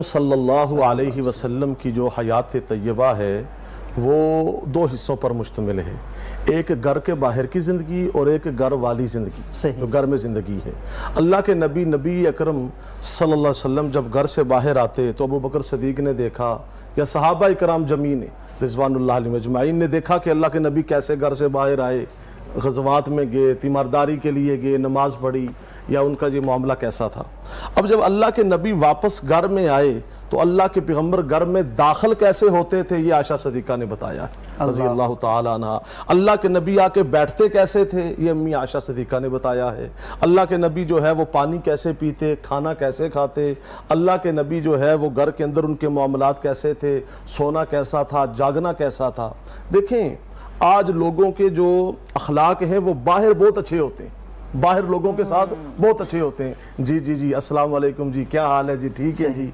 صلی اللہ علیہ وسلم کی جو حیات طیبہ ہے وہ دو حصوں پر مشتمل ہے، ایک گھر کے باہر کی زندگی اور ایک گھر والی زندگی جو گھر میں زندگی ہے۔ اللہ کے نبی اکرم صلی اللہ علیہ وسلم جب گھر سے باہر آتے تو ابو بکر صدیق نے دیکھا یا صحابہ کرام جمعین رضوان اللہ علیہ مجمعین نے دیکھا کہ اللہ کے نبی کیسے گھر سے باہر آئے، غزوات میں گئے، تیمارداری کے لیے گئے، نماز پڑھی، یا ان کا یہ معاملہ کیسا تھا۔ اب جب اللہ کے نبی واپس گھر میں آئے تو اللہ کے پیغمبر گھر میں داخل کیسے ہوتے تھے، یہ عائشہ صدیقہ نے بتایا ہے رضی اللہ تعالیٰ عنہ۔ اللہ کے نبی آ کے بیٹھتے کیسے تھے، یہ امی عائشہ صدیقہ نے بتایا ہے۔ اللہ کے نبی جو ہے وہ پانی کیسے پیتے، کھانا کیسے کھاتے، اللہ کے نبی جو ہے وہ گھر کے اندر ان کے معاملات کیسے تھے، سونا کیسا تھا، جاگنا کیسا تھا۔ دیکھیں آج لوگوں کے جو اخلاق ہیں وہ باہر بہت اچھے ہوتے ہیں، باہر لوگوں کے ساتھ بہت اچھے ہوتے ہیں، جی السلام علیکم، جی کیا حال ہے، جی ٹھیک ہے جی۔